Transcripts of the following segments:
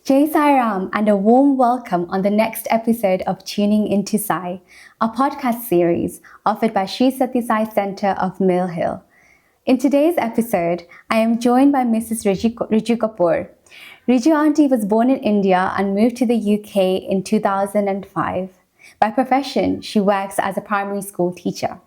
Jai Sai Ram and a warm welcome on the next episode of Tuning Into Sai, a podcast series offered by Sri Sai Centre of Mill Hill. In today's episode, I am joined by Mrs. Riju Kapoor. Riju Auntie was born in India and moved to the UK in 2005. By profession, she works as a primary school teacher.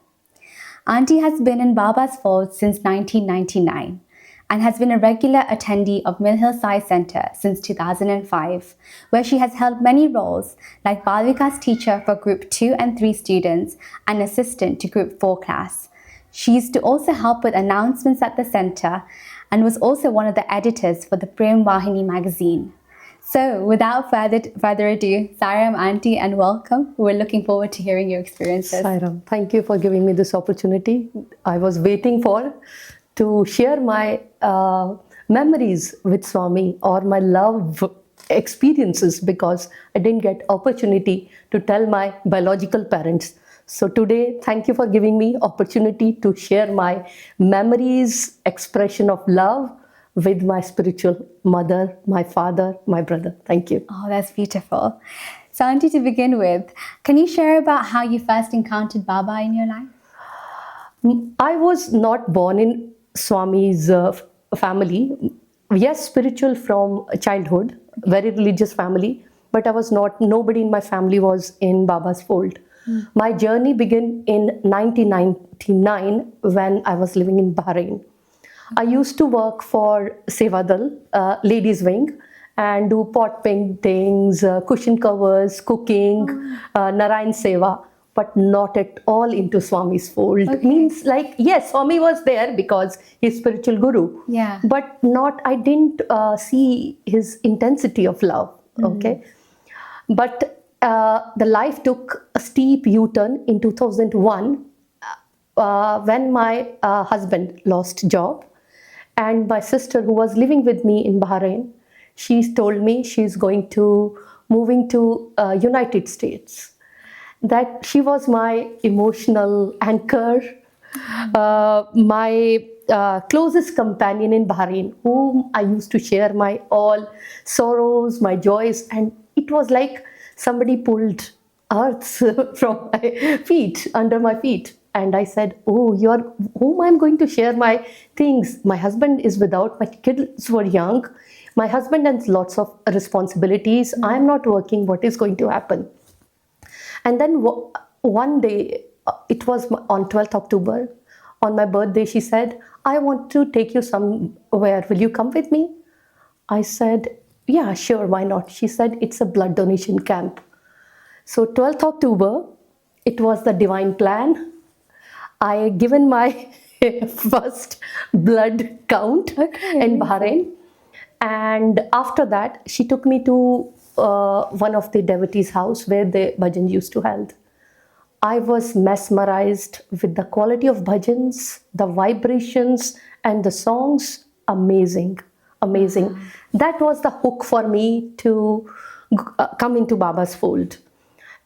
Auntie has been in Baba's fold since 1999 and has been a regular attendee of Mill Hill Sai Centre since 2005, where she has held many roles like Balvikas teacher for Group 2 and 3 students and assistant to Group 4 class. She used to also help with announcements at the centre and was also one of the editors for the Prema Vahini magazine. So without further ado, Sai Ram Auntie and welcome. We're looking forward to hearing your experiences. Sai Ram, thank you for giving me this opportunity. I was waiting to share my memories with Swami or my love experiences because I didn't get opportunity to tell my biological parents. So today, thank you for giving me opportunity to share my memories, expression of love with my spiritual mother, my father, my brother. Thank you. Oh, that's beautiful. So Auntie, to begin with, can you share about how you first encountered Baba in your life? I was not born in Swami's family. Yes, spiritual from childhood, very religious family, but I was not, nobody in my family was in Baba's fold. My journey began in 1999 when I was living in Bahrain. I used to work for Sevadal, ladies wing, and do pot paintings, cushion covers, cooking, Narayan Seva, but not at all into Swami's fold. Okay. Means like, yes, Swami was there because he's spiritual guru. Yeah. But I didn't see his intensity of love. Okay. But the life took a steep U-turn in 2001 when my husband lost job. And my sister, who was living with me in Bahrain, she told me she's moving to United States. That she was my emotional anchor, my closest companion in Bahrain, whom I used to share my all sorrows, my joys, and it was like somebody pulled earth from my feet, under my feet. And I said, oh, you're whom I'm going to share my things. My husband is without, my kids were young. My husband has lots of responsibilities. I'm not working. What is going to happen? And then one day, it was on 12th October, on my birthday, she said, I want to take you somewhere. Will you come with me? I said, yeah, sure, why not? She said, it's a blood donation camp. So 12th October, it was the divine plan. I given my first blood count in Bahrain. And after that, she took me to one of the devotees' house where the bhajan used to held. I was mesmerized with the quality of bhajans, the vibrations and the songs. Amazing, amazing. That was the hook for me to come into Baba's fold.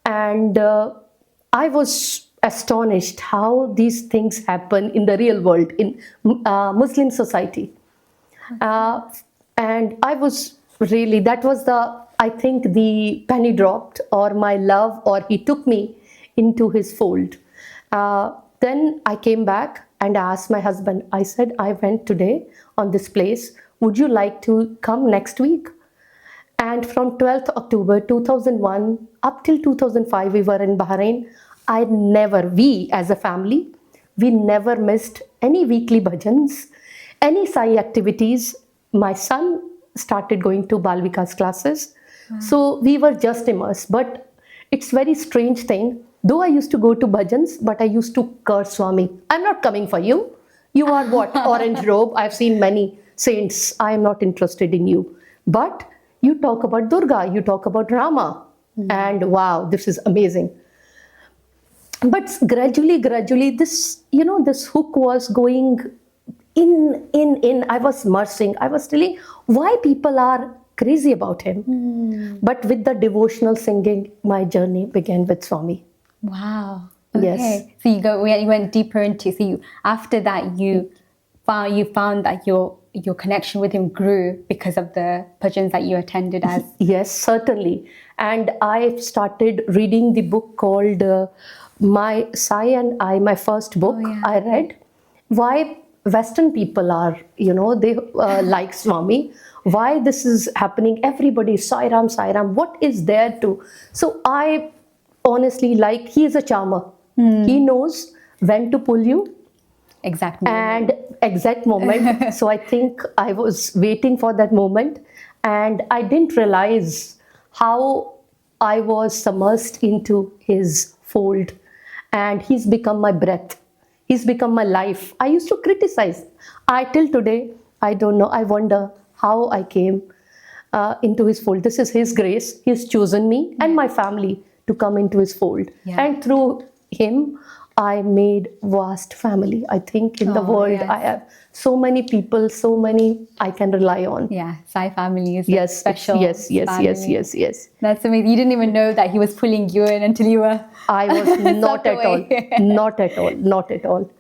And I was astonished how these things happen in the real world, in Muslim society. And I was really, that was I think the penny dropped, or my love, or he took me into his fold. Then I came back and asked my husband, I said, I went today on this place. Would you like to come next week? And from 12th October 2001 up till 2005, we were in Bahrain. We as a family, we never missed any weekly bhajans, any Sai activities. My son started going to Balvikas classes. So we were just immersed. But it's very strange thing. Though I used to go to bhajans, but I used to curse Swami. I'm not coming for you. You are what? Orange robe. I've seen many saints. I am not interested in you. But you talk about Durga, you talk about Rama. And wow, this is amazing. But gradually, this hook was going in. I was immersing. I was telling why people are crazy about him. But with the devotional singing, my journey began with Swami. Wow. Okay. Yes. So you went deeper into. So after that, you found that your your connection with him grew because of the bhajans that you attended as. Yes, certainly. And I started reading the book called My Sai and I, my first book. yeah. I read why Western people are, they like Swami, why this is happening. Everybody, Sai Ram, Sai Ram, what is there to? So I honestly he is a charmer. He knows when to pull you. Exact moment. And exact moment. So I think I was waiting for that moment, and I didn't realize how I was submersed into his fold, and he's become my breath. He's become my life. I used to criticize. Till today, I don't know. I wonder how I came into his fold. This is his grace. He's chosen me and my family to come into his fold. Yeah. And through him, I made vast family. I think in the world, yes. I have so many people, so many I can rely on. Yeah, Sai family is Yes, special. yes. That's amazing. You didn't even know that he was pulling you in until you were. I was not at all. Not at all.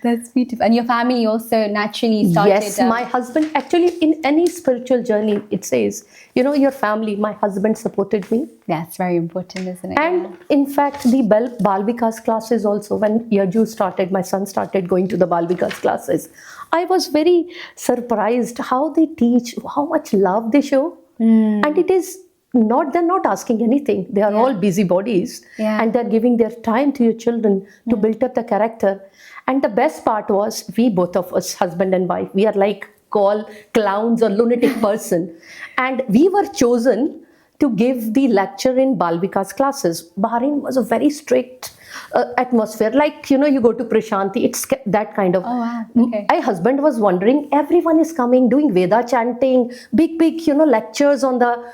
That's beautiful. And your family also naturally started. Yes, my husband, actually, in any spiritual journey, it says, your family, my husband supported me. That's very important, isn't it? And in fact, the Balvikas classes also, when Yaju started, my son started going to the Balvikas classes, I was very surprised how they teach, how much love they show. And it is not, they're not asking anything. They are all busybodies. Yeah. And they're giving their time to your children to build up the character. And the best part was, we both of us, husband and wife, we are like called clowns or lunatic person. And we were chosen to give the lecture in Balvikas classes. Bahrain was a very strict atmosphere. Like, you go to Prashanti, it's that kind of. Oh, wow. Okay. My husband was wondering, everyone is coming, doing Veda chanting, big, lectures on the,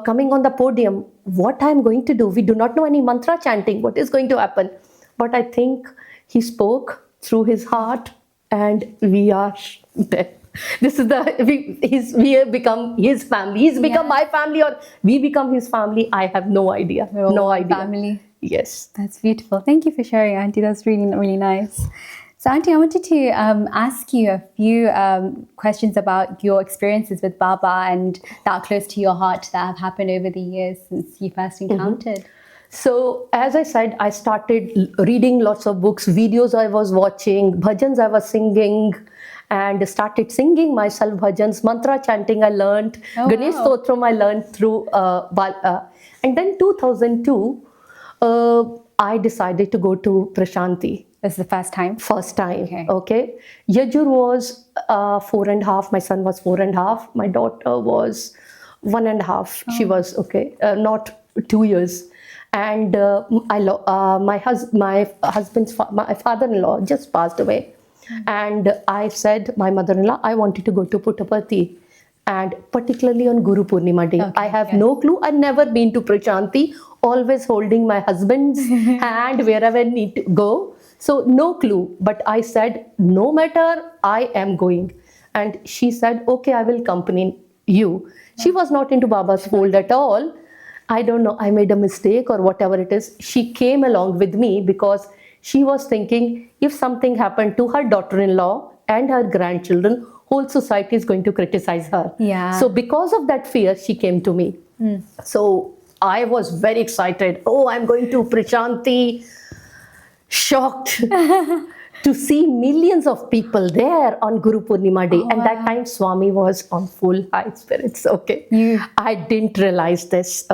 coming on the podium. What I'm going to do? We do not know any mantra chanting. What is going to happen? But I think he spoke through his heart, and we are there. This is we have become his family. He's become my family, or we become his family. I have no idea. No idea. Family. Yes. That's beautiful. Thank you for sharing, Auntie. That's really, really nice. So, Auntie, I wanted to ask you a few questions about your experiences with Baba and that are close to your heart that have happened over the years since you first encountered. So, as I said, I started reading lots of books, videos I was watching, bhajans I was singing, and started singing myself bhajans, mantra chanting I learned, Ganesh Stotram I learned through and then 2002, I decided to go to Prashanti. This is the first time? First time, okay. Yajur was 4.5, my son was 4.5, my daughter was 1.5. She was, not 2 years. And my father-in-law just passed away. And I said, my mother-in-law, I wanted to go to Puttaparthi, and particularly on Guru Purnima day. I have no clue. I've never been to Prashanti, always holding my husband's hand wherever I need to go. So no clue. But I said, no matter, I am going. And she said, okay, I will accompany you. She was not into Baba's fold at all. I don't know, I made a mistake or whatever it is. She came along with me because she was thinking, if something happened to her daughter-in-law and her grandchildren, whole society is going to criticize her. Yeah. So because of that fear, she came to me. So I was very excited. Oh, I'm going to Prashanti. Shocked to see millions of people there on Guru Purnima day. And that time Swami was on full high spirits. I didn't realize this.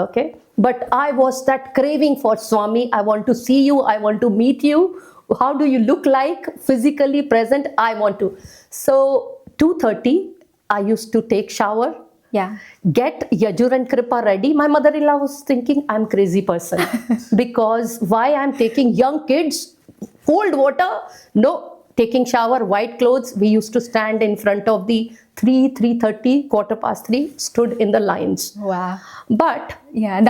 But I was that craving for Swami. I want to see you. I want to meet you. How do you look like? Physically present. I want to. So 2:30, I used to take shower. Get Yajur and Kripa ready. My mother-in-law was thinking I'm crazy person because why I'm taking young kids, cold water, no, taking shower, white clothes. We used to stand in front of the 3:30, 3:15, stood in the lines. Wow. But that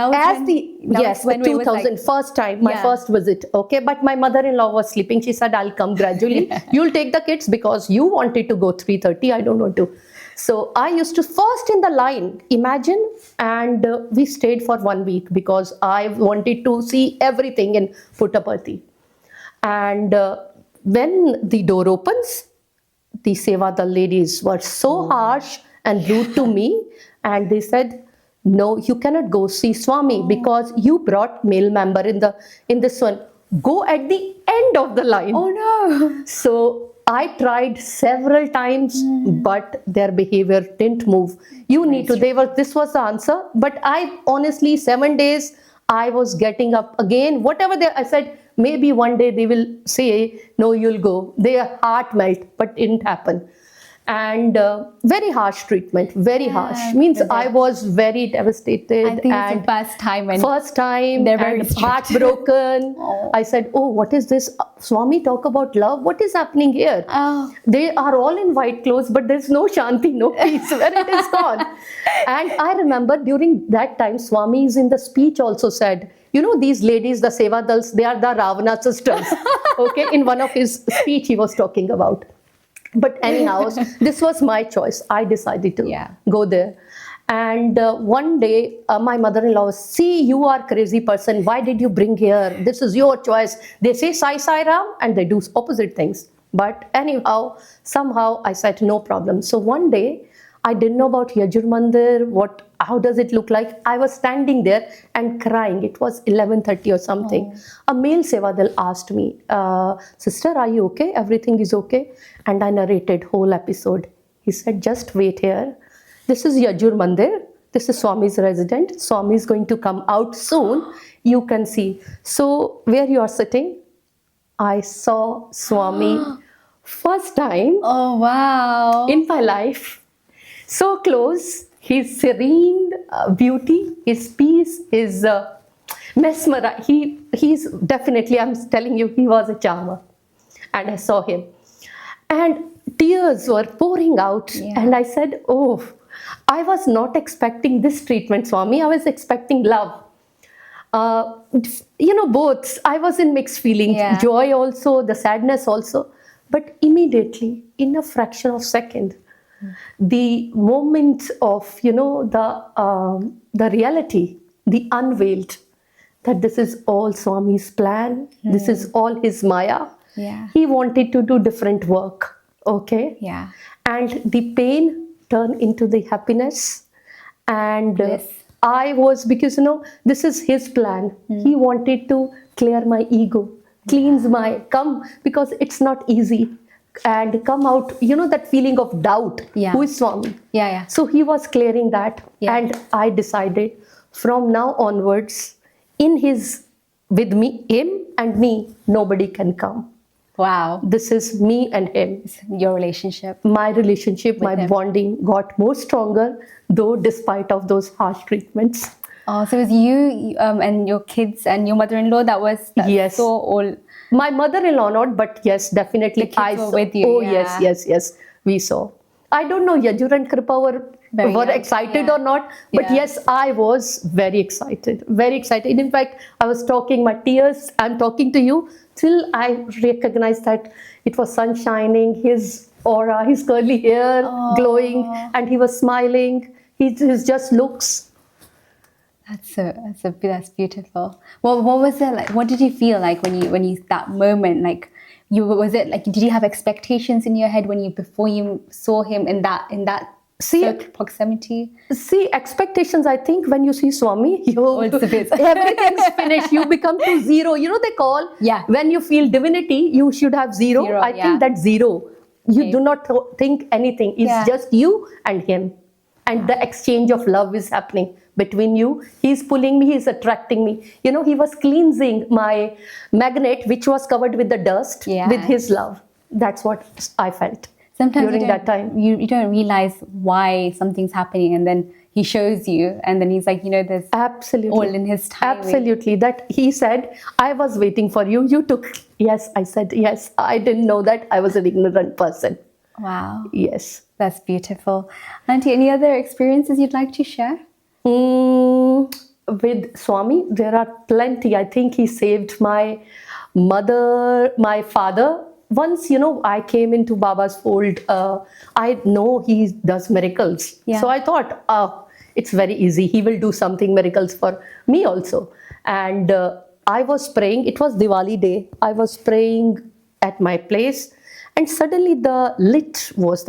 was when 2000, first time, my first visit. But my mother-in-law was sleeping. She said, I'll come gradually. You'll take the kids because you wanted to go 3:30. I don't want to. So I used to first in the line, imagine, and we stayed for 1 week because I wanted to see everything in Puttaparthi. And when the door opens, the Sevadal ladies were so harsh and rude to me, and they said, "No, you cannot go see Swami because you brought male member in this one. Go at the end of the line." Oh no. So I tried several times, but their behavior didn't move. You need to. This was the answer. But I honestly, 7 days, I was getting up again. Whatever I said, maybe one day they will say, "No, you'll go." Their heart melt, but it didn't happen. And very harsh treatment, very harsh. Means I was very devastated. I think it's the first time when they're very heartbroken. I said, "Oh, what is this? Swami talk about love. What is happening here?" They are all in white clothes, but there's no shanti, no peace. Where it is gone? And I remember during that time, Swami is in the speech also said, these ladies, the Sevadals, they are the Ravana sisters. Okay, in one of his speech he was talking about. But anyhow, this was my choice. I decided to go there. And one day, my mother-in-law was, "See, you are crazy person. Why did you bring here? This is your choice." They say Sai Ram and they do opposite things. But anyhow, somehow I said, no problem. So one day, I didn't know about Yajur Mandir, how does it look like? I was standing there and crying. It was 11:30 or something. A male Sevadal asked me, "Sister, are you okay? Everything is okay?" And I narrated whole episode. He said, "Just wait here. This is Yajur Mandir. This is Swami's resident. Swami is going to come out soon. You can see." So where you are sitting, I saw Swami first time. Oh, wow. In my life. So close, his serene beauty, his peace, his mesmerizing. He's definitely, I'm telling you, he was a charmer. And I saw him. And tears were pouring out. And I said, "Oh, I was not expecting this treatment, Swami. I was expecting love." Both. I was in mixed feelings. Joy also, the sadness also. But immediately, in a fraction of a second, the moment of the reality, the unveiled, that this is all Swami's plan, this is all his Maya. He wanted to do different work. Okay. And the pain turned into the happiness. And I was, because this is his plan. He wanted to clear my ego, cleanse because it's not easy. And come out, that feeling of doubt. Who is Swami? So he was clearing that. And I decided from now onwards, with me, him and me, nobody can come. Wow. This is me and him. Your relationship. My relationship, my bonding got more stronger, though despite of those harsh treatments. Oh, so it was you and your kids and your mother-in-law that so all. My mother-in-law not, but yes, definitely. The kids were with you. Oh, yes, we saw. I don't know, Yajur and Kripa were excited or not, but yes, I was very excited, very excited. In fact, I was talking, my tears, I'm talking to you, till I recognized that it was sun shining, his aura, his curly hair glowing, and he was smiling. His just looks. That's beautiful. Well, what was it like? What did you feel like when you that moment? Like, was it like, did you have expectations in your head before you saw him in that proximity? See, expectations. I think when you see Swami, everything's finished. You become to zero. They call. When you feel divinity, you should have zero. I think that's zero. You do not think anything. It's just you and him, and the exchange of love is happening between you. He's pulling me, he's attracting me. He was cleansing my magnet, which was covered with the dust, with his love. That's what I felt. Sometimes during that time. You don't realize why something's happening, and then he shows you, and then he's like, there's absolutely all in his time. Absolutely. That he said, "I was waiting for you. You took." Yes, I said, yes. I didn't know that. I was an ignorant person. Wow. Yes. That's beautiful. Auntie, any other experiences you'd like to share? With Swami, there are plenty. I think he saved my mother, my father. Once, I came into Baba's fold. I know he does miracles. So I thought, it's very easy. He will do something miracles for me also. And I was praying. It was Diwali day. I was praying at my place. And suddenly the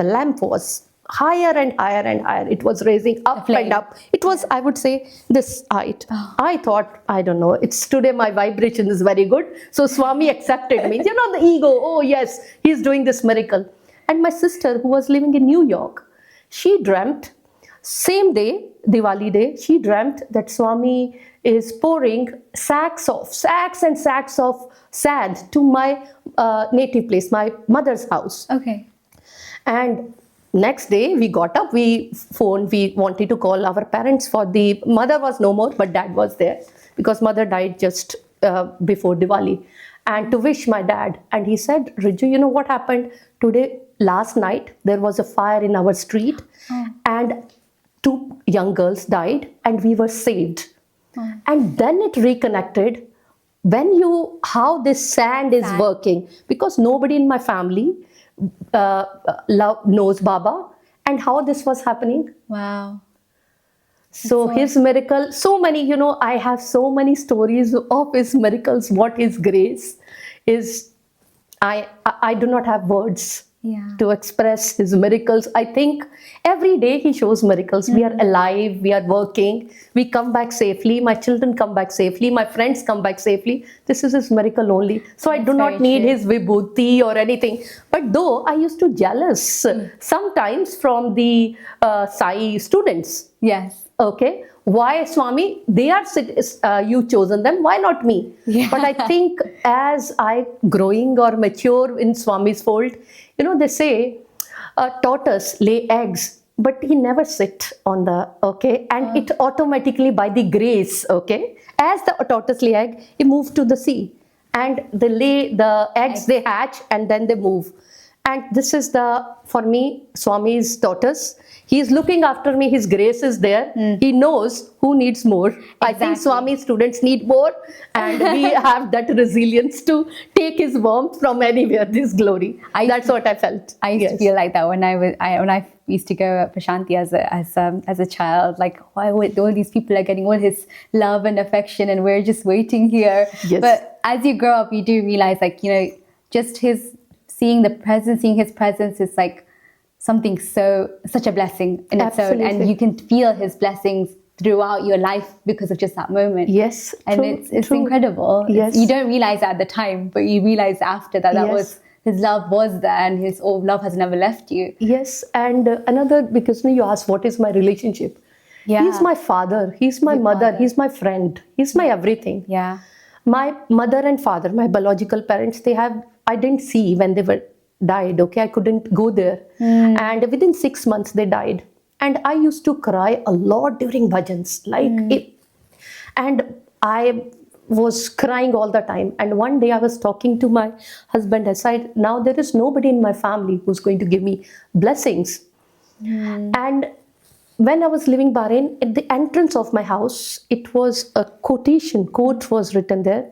lamp was higher and higher and higher. It was raising up flame. and up. It was, I would say, this height. I thought, I don't know, it's today my vibration is very good. So Swami accepted me. You know, the ego, oh yes, he's doing this miracle. And my sister, who was living in New York, she dreamt, same day, Diwali day, she dreamt that Swami is pouring sacks and sacks of sand to my native place, my mother's house. Okay. And next day we got up, we phoned, we wanted to call our parents for the, mother was no more, but dad was there because mother died just before Diwali, and to wish my dad. And he said, Riju, you know what happened today? Last night there was a fire in our street and 2 young girls died and we were saved. And then it reconnected how this sand is working, because nobody in my family knows Baba, and how this was happening. Wow. So his miracle, so many, you know, I have so many stories of his miracles. What his grace is, I do not have words to express his miracles. I think every day he shows miracles. We are alive, we are working, we come back safely, my children come back safely, my friends come back safely. This is his miracle only. So I do not need his vibhuti or anything. But though I used to jealous sometimes from the Sai students. Yes. Okay, why Swami? They are you chosen them. Why not me? Yeah. But I think as I growing or mature in Swami's fold, you know, they say a tortoise lay eggs, but he never sit on the, okay, and it automatically by the grace, okay, as the tortoise lay egg, he move to the sea, and they lay the eggs, they hatch, and then they move. And this is for me, Swami's tortoise. He is looking after me. His grace is there. He knows who needs more. Exactly. I think Swami students need more, and we have that resilience to take his warmth from anywhere. This glory. That's what I felt. I used to feel like that when I used to go at Prashanti as a child. Like, why would all these people are getting all his love and affection, and we're just waiting here. Yes. But as you grow up, you do realize, like, you know, just seeing his presence is like something such a blessing in its own, and you can feel his blessings throughout your life because of just that moment. Yes, and true, it's incredible. Yes, you don't realize at the time, but you realize after that was his love was there, and his love has never left you. Yes, and another, because you asked what is my relationship. Yeah, he's my father. He's my mother. He's my friend. He's my everything. Yeah, my mother and father, my biological parents, I didn't see when they were died. Okay, I couldn't go there, and within 6 months they died. And I used to cry a lot during bhajans, and I was crying all the time. And one day I was talking to my husband. I said, now there is nobody in my family who's going to give me blessings. And when I was living Bahrain, at the entrance of my house, it was a quote was written there.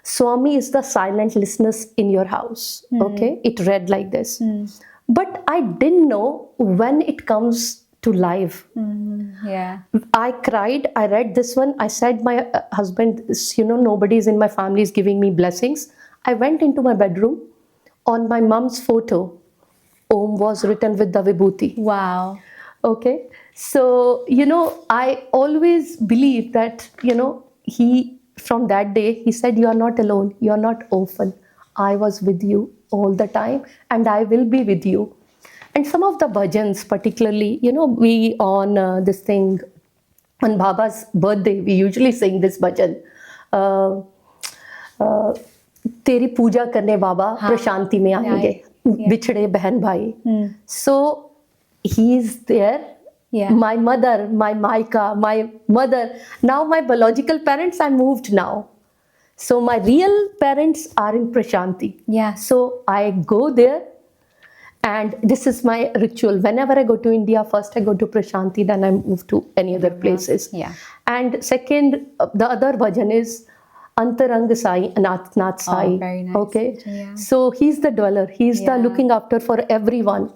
Swami is the silent listeners in your house. Okay, it read like this. But I didn't know when it comes to life. Yeah, I cried. I read this one. I said, my husband, you know, nobody's in my family is giving me blessings. I went into my bedroom. On my mom's photo, Om was written with the vibhuti. Wow. Okay, so you know, I always believe that, you know, from that day, he said, you are not alone, you are not orphan. I was with you all the time, and I will be with you. And some of the bhajans, particularly, you know, we on this thing, on Baba's birthday, we usually sing this bhajan. Teri puja karne Baba, prashanti mein aayenge, bichhde bahan bhai. So he is there. Yeah. My mother, my Maika, my mother. Now my biological parents, I moved now. So my real parents are in Prashanti. Yeah. So I go there, and this is my ritual. Whenever I go to India, first I go to Prashanti, then I move to any other places. Yeah. And second, the other bhajan is Antarang Sai, Nath Sai. Oh, very nice. Okay. Yeah. So he's the dweller. He's the looking after for everyone.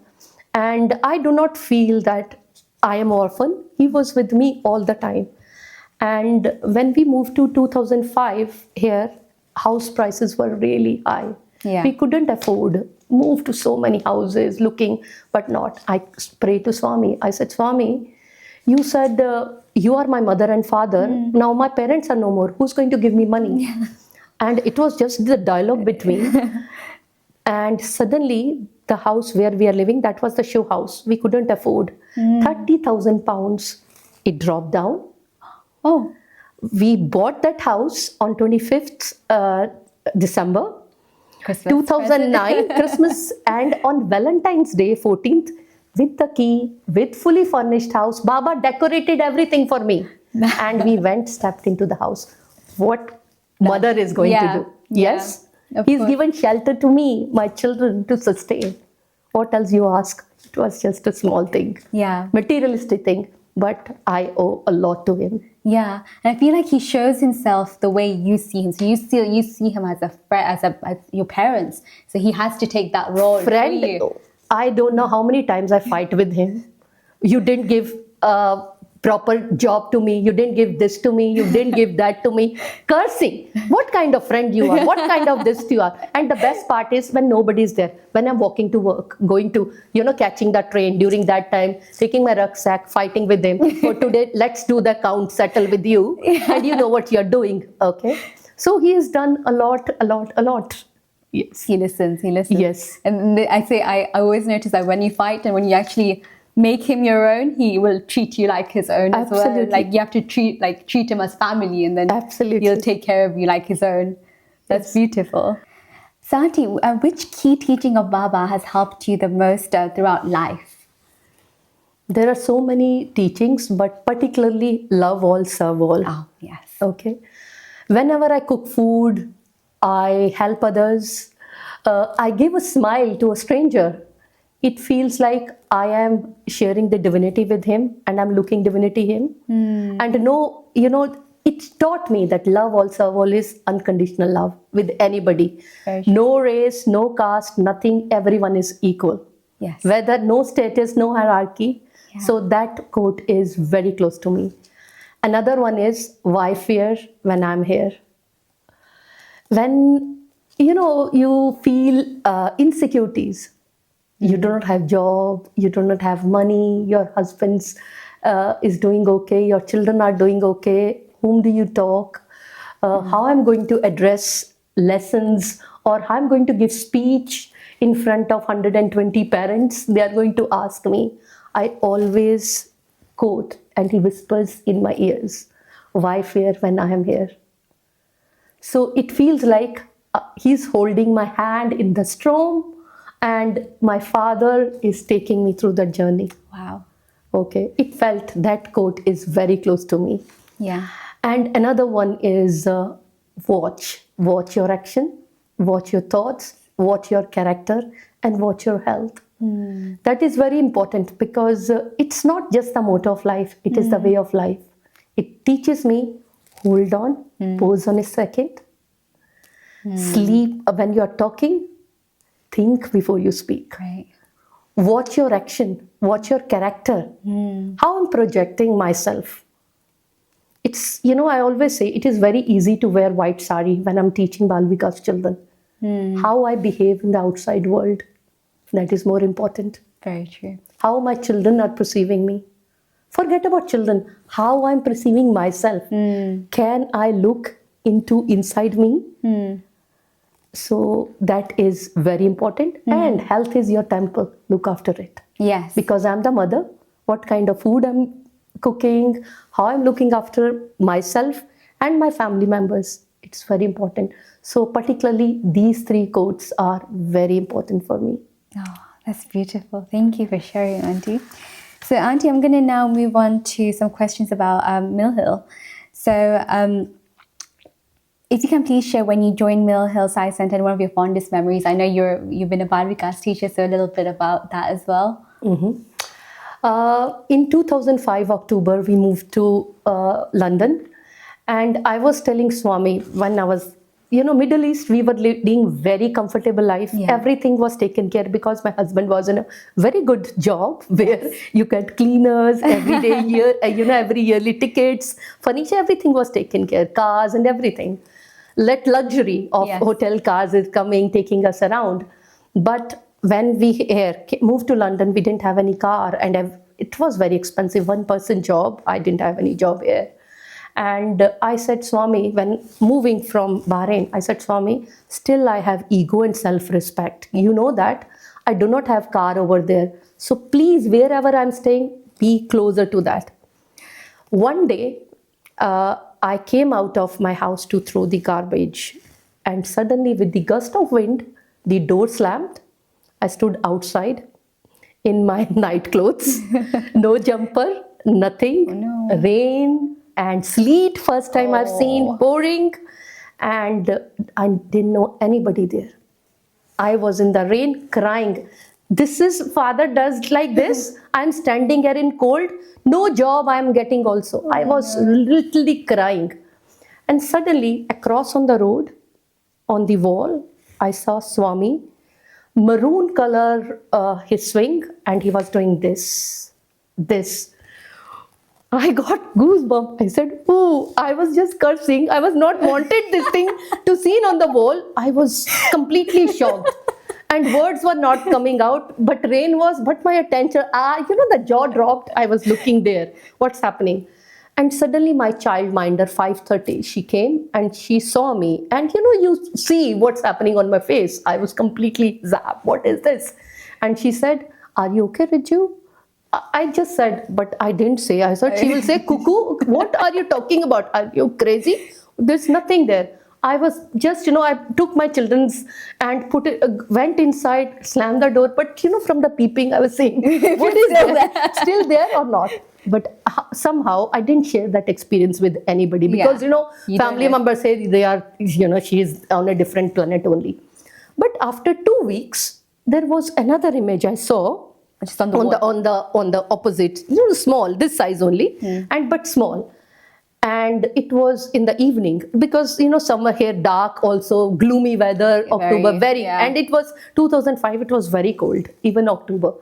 And I do not feel that I am orphan. He was with me all the time. And when we moved to 2005 here, house prices were really high. Yeah. We couldn't afford moved to so many houses looking, but not. I prayed to Swami. I said, Swami, you said you are my mother and father. Now my parents are no more. Who's going to give me money? Yeah. And it was just the dialogue between. And suddenly the house where we are living, that was the show house. We couldn't afford. 30,000 pounds. It dropped down. Oh. We bought that house on 25th December Christmas 2009, Christmas, and on Valentine's Day, 14th, with the key, with fully furnished house, Baba decorated everything for me. And we stepped into the house. What mother is going to do? Yes. Of He's course. given shelter to me, my children, to sustain. What else you ask? It was just a small thing. Yeah. Materialistic thing. But I owe a lot to him. Yeah, and I feel like he shows himself the way you see him. So you see him as a friend, as your parents. So he has to take that role. Friend, for you. I don't know how many times I fight with him. You didn't give a proper job to me. You didn't give this to me. You didn't give that to me. Cursing. What kind of friend you are? What kind of this you are? And the best part is when nobody's there. When I'm walking to work, going to, catching the train during that time, taking my rucksack, fighting with him. For today, let's do the count, settle with you. And you know what you're doing. Okay. So he has done a lot. Yes. He listens. Yes. And I always notice that when you fight and when you actually make him your own, he will treat you like his own as well. Absolutely. Like you have to treat him as family, and then Absolutely. he'll take care of you like his own. That's beautiful. So Auntie, which key teaching of Baba has helped you the most throughout life? There are so many teachings, but particularly love all, serve all. Oh, yes. Okay. Whenever I cook food, I help others, I give a smile to a stranger. It feels like I am sharing the divinity with him and I'm looking divinity in him. And it taught me that love all, serve all is unconditional love with anybody. Very true. No race, no caste, nothing. Everyone is equal. Yes. Whether no status, no hierarchy. Yeah. So that quote is very close to me. Another one is, why fear when I'm here? When, you feel insecurities, you do not have job, you do not have money, your husband's is doing okay, your children are doing okay, whom do you talk, how I'm going to address lessons, or how I'm going to give speech in front of 120 parents, they are going to ask me. I always quote, and he whispers in my ears, why fear when I am here? So it feels like he's holding my hand in the storm, and my father is taking me through the journey. Wow. Okay. It felt that quote is very close to me. Yeah. And another one is watch. Watch your action, watch your thoughts, watch your character, and watch your health. That is very important because it's not just the motto of life, it is the way of life. It teaches me, hold on, pause on a second, sleep when you're talking, think before you speak. Right. Watch your action, watch your character, how I'm projecting myself. It's, I always say it is very easy to wear white sari when I'm teaching Balvikas children. How I behave in the outside world, that is more important. Very true. How my children are perceiving me. Forget about children, how I'm perceiving myself. Can I look inside me? So that is very important. And health is your temple. Look after it. Yes. Because I'm the mother. What kind of food I'm cooking, how I'm looking after myself and my family members. It's very important. So particularly these three quotes are very important for me. Oh, that's beautiful. Thank you for sharing, Auntie. So Auntie, I'm going to now move on to some questions about Mill Hill. So if you can please share when you joined Mill Hill Sai Centre and one of your fondest memories. I know you've been a Balvikas teacher, so a little bit about that as well. In 2005 October, we moved to London, and I was telling Swami when I was, Middle East, we were leading very comfortable life. Yeah. Everything was taken care because my husband was in a very good job where you get cleaners every day, every yearly tickets, furniture, everything was taken care, cars and everything. Luxury of hotel cars is coming, taking us around. But when we here moved to London, we didn't have any car, and it was very expensive, one-person job. I didn't have any job here. And I said, Swami, when moving from Bahrain, I said, Swami, still I have ego and self-respect. You know that I do not have car over there. So please, wherever I'm staying, be closer to that. One day, I came out of my house to throw the garbage, and suddenly, with the gust of wind, the door slammed. I stood outside in my night clothes, no jumper, nothing, Oh, no. rain and sleet, first time I've seen, pouring, and I didn't know anybody there. I was in the rain crying. This is father does like this. I'm standing here in cold. No job I'm getting also. I was literally crying. And suddenly, across on the road, on the wall, I saw Swami, maroon color, his swing, and he was doing this. I got goosebumps. I said, oh, I was just cursing. I was not wanted this thing to seen on the wall. I was completely shocked. And words were not coming out, but rain was, but my attention, the jaw dropped. I was looking there. What's happening? And suddenly my childminder, 5:30, she came and she saw me. And you see what's happening on my face. I was completely zapped. What is this? And she said, are you okay, Riju? I just said, but I didn't say. I said, she will say, cuckoo, what are you talking about? Are you crazy? There's nothing there. I was just, I took my children's and went inside, slammed the door. But, from the peeping, I was saying, what is that? Still there or not? But somehow I didn't share that experience with anybody because, family members say they are, she is on a different planet only. But after 2 weeks, there was another image I saw. Just on the opposite, small, this size only, but small. And it was in the evening because, summer here, dark also, gloomy weather, October, and it was 2005, it was very cold, even October.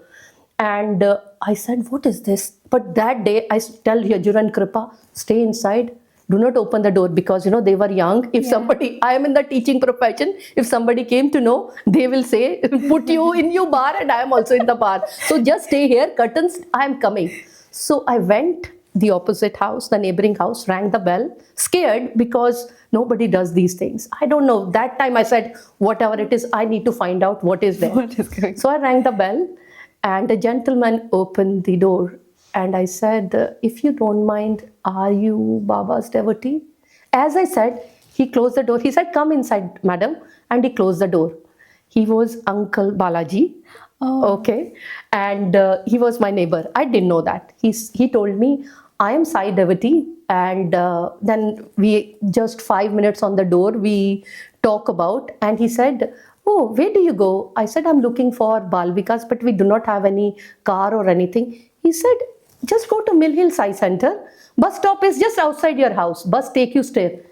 And I said, what is this? But that day, I tell Yajur and Kripa, stay inside. Do not open the door because, they were young. If somebody, I am in the teaching profession. If somebody came to know, they will say, put you in your bar and I am also in the bar. So just stay here, curtains, I am coming. So I went the opposite house, the neighboring house, rang the bell, scared because nobody does these things. I don't know. That time I said, whatever it is, I need to find out what is there. What is going on? So I rang the bell and a gentleman opened the door. And I said, if you don't mind, are you Baba's devotee? As I said, he closed the door. He said, come inside, madam. And he closed the door. He was Uncle Balaji. Oh. Okay. And he was my neighbor. I didn't know that. He told me, I am Sai devotee. And then we just 5 minutes on the door, we talk about. And he said, oh, where do you go? I said, I'm looking for Balvikas, but we do not have any car or anything. He said, just go to Mill Hill Sai Centre. Bus stop is just outside your house. Bus take you straight.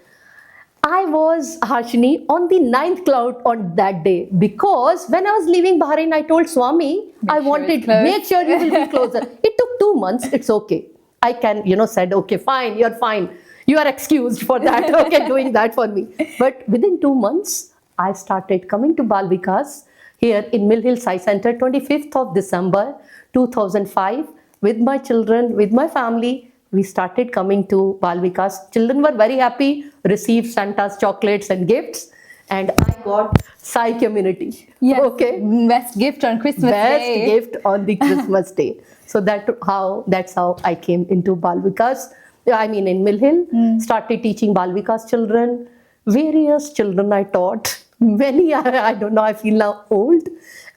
I was, Harshini, on the 9th cloud on that day because when I was leaving Bahrain, I told Swami, make sure you will be closer. It took 2 months. It's okay. I can, said, okay, fine, you're fine. You are excused for that. Okay, doing that for me. But within 2 months, I started coming to Balvikas here in Mill Hill Sai Centre, 25th of December, 2005. With my children, with my family, we started coming to Balvikas. Children were very happy, received Santa's chocolates and gifts, and I got Sai community. Yes. Okay. Best gift on Christmas Day. Best gift on the Christmas day. So that's how I came into Balvikas. In Mill Hill, started teaching Balvikas children. Various children I taught. Many, I don't know, I feel now old.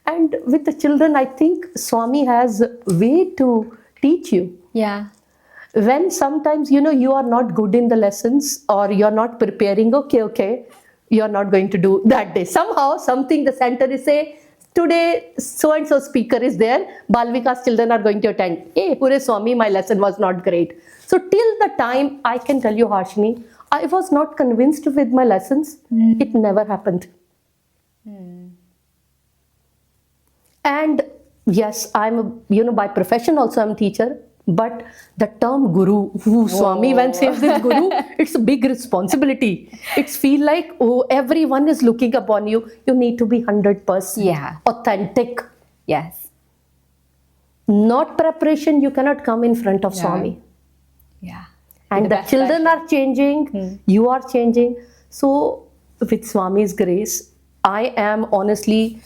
And with the children, I think Swami has a way to teach you. Yeah. When sometimes, you are not good in the lessons or you're not preparing, okay, you're not going to do that day. Somehow, something the center is say, today so-and-so speaker is there, Balvikas children are going to attend. Hey, Hure Swami, my lesson was not great. So till the time, I can tell you, Harshini, I was not convinced with my lessons. It never happened. And yes, I'm by profession also I'm a teacher. But the term guru, Swami, when says this guru, it's a big responsibility. It's feel like, oh, everyone is looking upon you. You need to be 100% authentic. Yes. Not preparation, you cannot come in front of Swami. Yeah. And the children are changing, you are changing. So with Swami's grace, I am honestly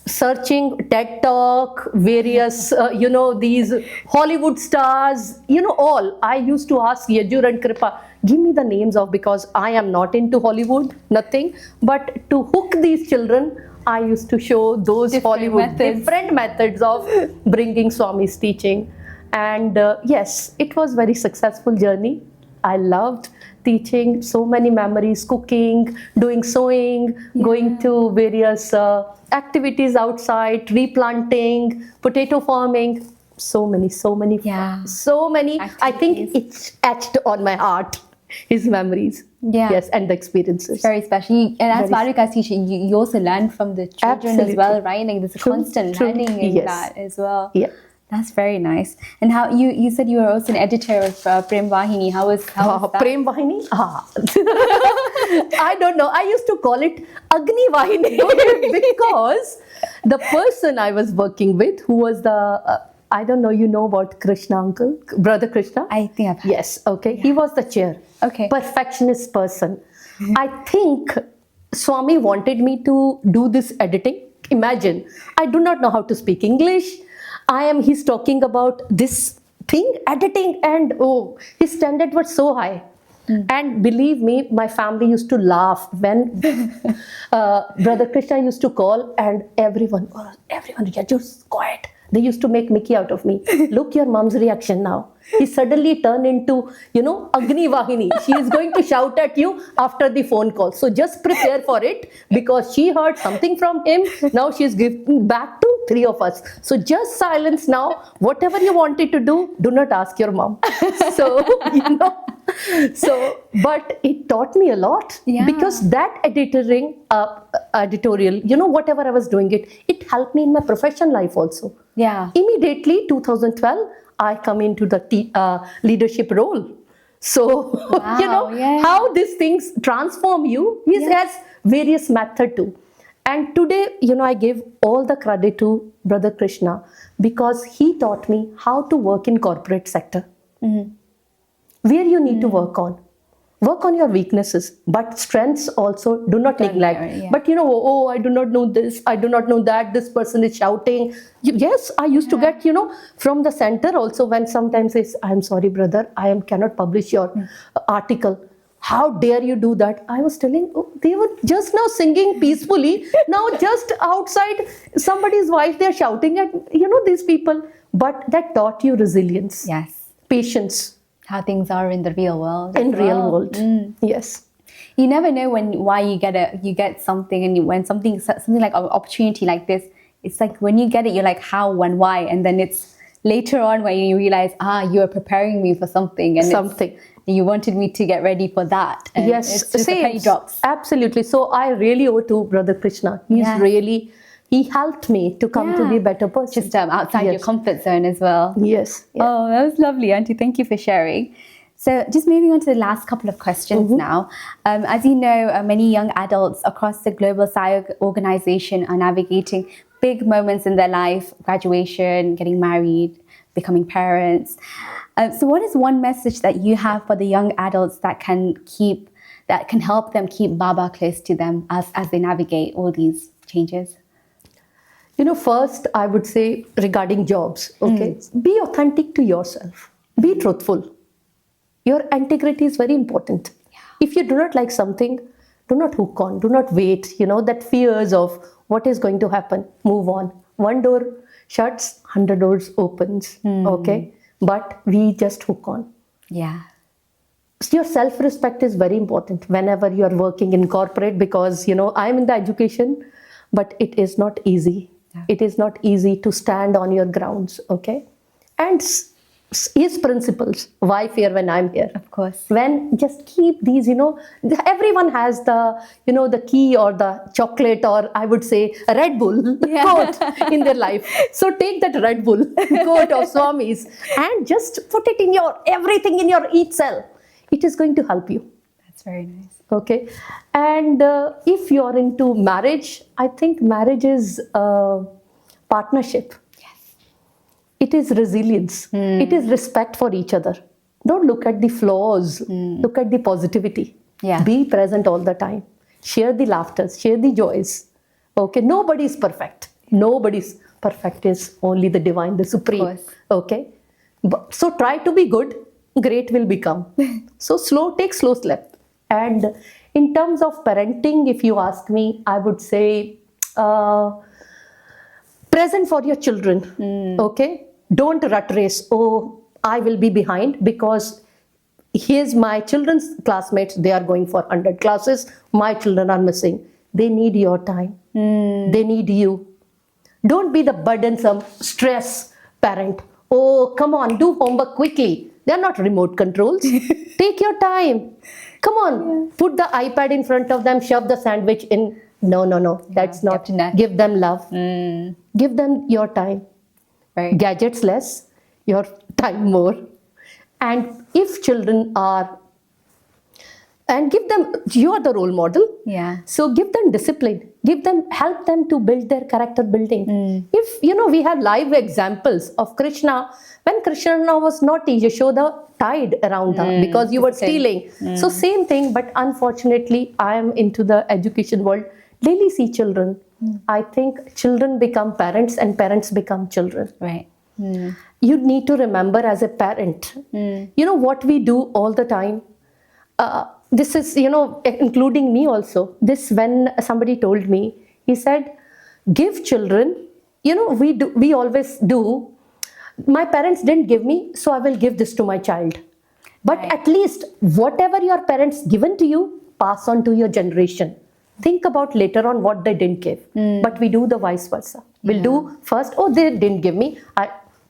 searching TED Talk, various, these Hollywood stars, all. I used to ask Yajur and Kripa, give me the names of, because I am not into Hollywood, nothing. But to hook these children, I used to show those different methods of bringing Swami's teaching. And yes, it was very successful journey. I loved teaching, so many memories, cooking, doing sewing, going to various activities outside, tree planting, potato farming, so many activities. I think it's etched on my heart, his memories. Yes, and the experiences. Very special. And as Balvikas teacher, you also learn from the children as well, right? Like there's a constant learning in that as well. Yeah. That's very nice. And how you said you were also an editor of Prema Vahini. How was that? Prema Vahini? I don't know. I used to call it Agni Vahini because the person I was working with, who was the, I don't know, you know about Krishna uncle, brother Krishna? I think I've heard. Yes, okay. Yeah. He was the chair. Okay. Perfectionist person. I think Swami wanted me to do this editing. Imagine, I do not know how to speak English. He's talking about this thing, editing, and his standard was so high. And believe me, my family used to laugh when Brother Krishna used to call, and everyone, just quiet. They used to make Mickey out of me. Look your mom's reaction now. He suddenly turned into, Agni Vahini. She is going to shout at you after the phone call. So just prepare for it, because she heard something from him. Now she's giving back to 3 of us. So just silence now. Whatever you wanted to do not ask your mom. So, but it taught me a lot, because that editorial, whatever I was doing it helped me in my professional life also. Yeah. Immediately, 2012, I come into the leadership role. So, how these things transform you, he has various methods too. And today, I give all the credit to Brother Krishna, because he taught me how to work in corporate sector. Where you need to work on your weaknesses, but strengths also do not neglect. But I do not know this, I do not know that, this person is shouting. Yes, I used to get, from the center also, when sometimes says, I'm sorry brother, I cannot publish your article. How dare you do that? I was telling, they were just now singing peacefully. Now just outside, somebody's wife, they're shouting at, these people. But that taught you resilience. Yes. Patience. How things are in the real world. Real world. Yes. You never know why you get something, and when something like an opportunity like this, it's like when you get it, you're like, how and why, and then it's later on when you realize, you are preparing me for something, and you wanted me to get ready for that. And yes, it's just a penny drops. Absolutely. So I really owe to Brother Krishna. He helped me to come to be a better person. Just outside your comfort zone as well. Yes. Yeah. Oh, that was lovely, Auntie. Thank you for sharing. So just moving on to the last couple of questions now. As you know, many young adults across the Global Sai organization are navigating big moments in their life: graduation, getting married, becoming parents. So what is one message that you have for the young adults that can help them keep Baba close to them as they navigate all these changes? First, I would say regarding jobs, be authentic to yourself. Be truthful. Your integrity is very important. Yeah. If you do not like something, do not hook on. Do not wait. That fears of what is going to happen. Move on. One door shuts, 100 doors opens. Okay? But we just hook on. Yeah. So your self-respect is very important whenever you are working in corporate, because, I'm in the education, but it is not easy. It is not easy to stand on your grounds, okay? And his principles. Why fear when I'm here? Of course. When just keep these, everyone has the, the key or the chocolate, or I would say a Red Bull quote in their life. So take that Red Bull quote of Swami's and just put it in everything in your each cell. It is going to help you. That's very nice. Okay. And if you're into marriage, I think marriage is a partnership. It is resilience. It is respect for each other. Don't look at the flaws. Look at the positivity. Yeah. Be present all the time. Share the laughter. Share the joys. Okay. Nobody is perfect. Nobody's perfect. Is only the divine, the supreme. Okay. So try to be good. Great will become. So take slow step. And in terms of parenting, if you ask me, I would say present for your children. Okay. Don't rat race. Oh, I will be behind because here's my children's classmates. They are going for 100 classes. My children are missing. They need your time. They need you. Don't be the burdensome stress parent. Oh, come on, do homework quickly. They're not remote controls. Take your time. Come on, put the iPad in front of them, shove the sandwich in. No. That's not. Give them love. Give them your time. Right. Gadgets less, your time more. And if children are, and give them, you are the role model. Yeah. So give them discipline. Help them to build their character building. If, we have live examples of Krishna. When Krishna was naughty, Yashoda tied around her because you were stealing. So same thing, but unfortunately, I am into the education world. Daily see children. I think children become parents and parents become children. Right. You need to remember as a parent, what we do all the time. This is, including me also. This, when somebody told me, he said, give children, we always do. My parents didn't give me, so I will give this to my child. But at least whatever your parents given to you, pass on to your generation. Think about later on what they didn't give. But we do the vice versa. We'll do first, they didn't give me.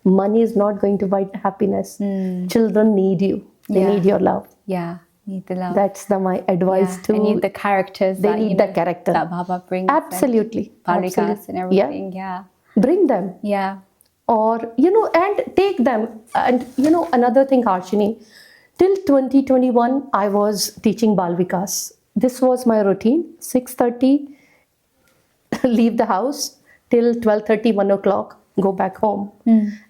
Money is not going to buy happiness. Children need you. They need your love. Yeah, need the love. That's my advice too. They need the characters. They need the character. That Baba brings. Absolutely. Balvikas and everything. Yeah. Bring them. Yeah. Or, and take them. And, another thing, Harshini, till 2021, I was teaching Balvikas. This was my routine. 6:30, leave the house till 12:30, 1 o'clock, go back home.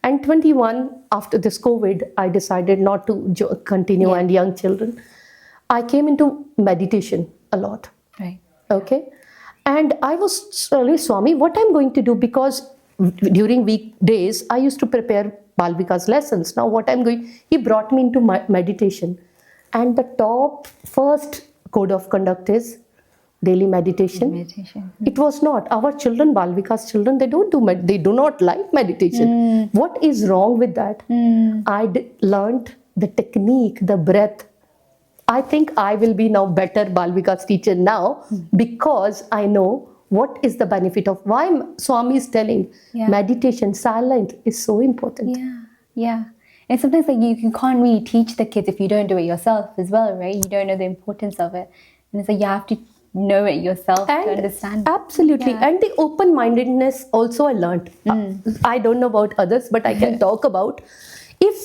And 21, after this COVID, I decided not to continue and young children. I came into meditation a lot. Right. Okay. And I was telling Swami, what I'm going to do, because during weekdays, I used to prepare Balvika's lessons. Now he brought me into meditation. And the first code of conduct is daily meditation. It was not. Our children, Balvika's children, they do not like meditation. What is wrong with that? I learned the technique, the breath. I think I will be now better Balvika's teacher now because I know what is the benefit of why Swami is telling meditation, silent is so important. Yeah. And sometimes you can't really teach the kids if you don't do it yourself as well, right? You don't know the importance of it. And it's you have to know it yourself to understand. Absolutely. Yeah. And the open-mindedness also I learned. I don't know about others, but I can talk about. If,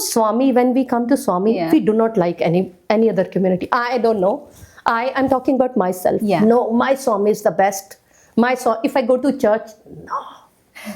Swami, when we come to Swami, we do not like any other community. I don't know. I'm talking about myself. No, my Swami is the best. If I go to church, no,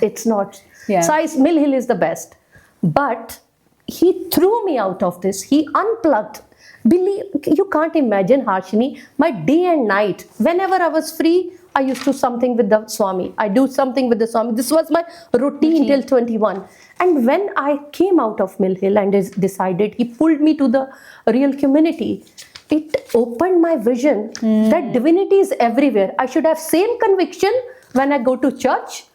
it's not. Mill Hill is the best. But he threw me out of this. He unplugged. You can't imagine, Harshini, my day and night, whenever I was free, I used to do something with the Swami. I do something with the Swami. This was my routine till 21. And when I came out of Mill Hill and decided, he pulled me to the real community. It opened my vision that divinity is everywhere. I should have same conviction when I go to church.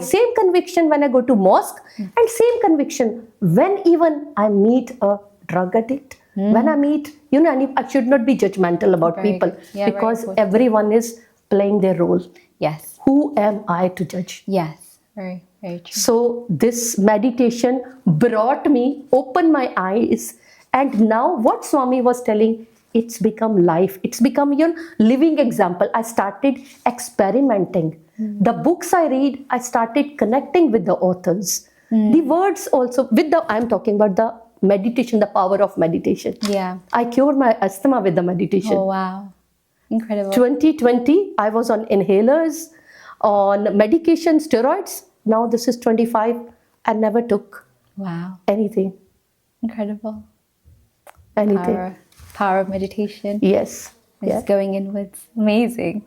Same conviction when I go to mosque, and same conviction when even I meet a drug addict. When I meet, I should not be judgmental about people because everyone is playing their role. Yes. Who am I to judge? Yes. Very. Very true. So this meditation brought me, opened my eyes, and now what Swami was telling, it's become life. It's become your living example. I started experimenting. The books I read, I started connecting with the authors. The words also, I'm talking about the meditation, the power of meditation. Yeah. I cured my asthma with the meditation. Oh, wow. Incredible. 2020, I was on inhalers, on medication, steroids. Now this is 25. I never took Wow. anything. Incredible. Anything. Power of meditation. Yes. Just Yeah. going inwards. Amazing.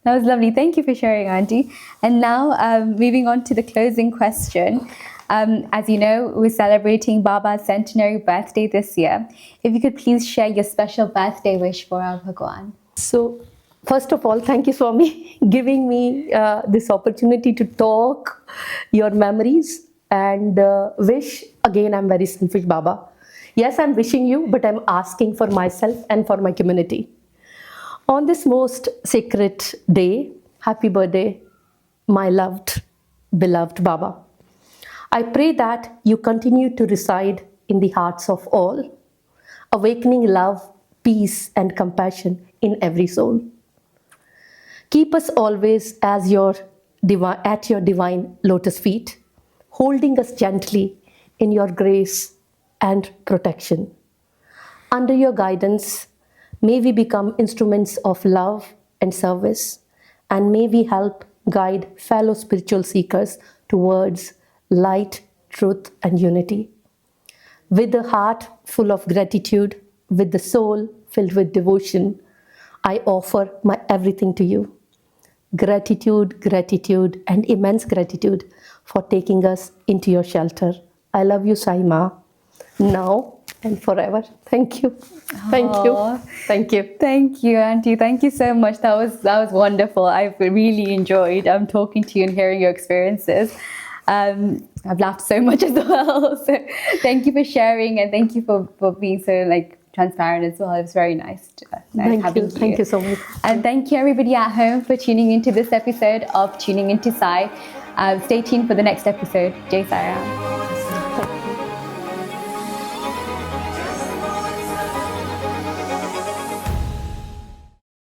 That was lovely. Thank you for sharing, Auntie. And now, moving on to the closing question. As you know, we're celebrating Baba's centenary birthday this year. If you could please share your special birthday wish for our Bhagawan. So, first of all, thank you, Swami, giving me this opportunity to talk your memories and wish. Again, I'm very selfish, Baba. Yes, I'm wishing you, but I'm asking for myself and for my community. On this most sacred day, happy birthday, my loved, beloved Baba. I pray that you continue to reside in the hearts of all, awakening love, peace, and compassion in every soul. Keep us always at your divine lotus feet, holding us gently in your grace and protection. Under your guidance, may we become instruments of love and service, and may we help guide fellow spiritual seekers towards light, truth, and unity. With a heart full of gratitude, with the soul filled with devotion, I offer my everything to you. Gratitude, gratitude, and immense gratitude for taking us into your shelter. I love you, Sai Ma, now and forever. Thank you. Thank you. Aw. Thank you. Thank you, Auntie. Thank you so much. That was wonderful. I've really enjoyed talking to you and hearing your experiences. I've laughed so much as well. So thank you for sharing, and thank you for being so transparent as well. It was very nice having you. Thank you so much. And thank you everybody at home for tuning into this episode of Tuning Into Sai. Stay tuned for the next episode. Jai Sai Ram.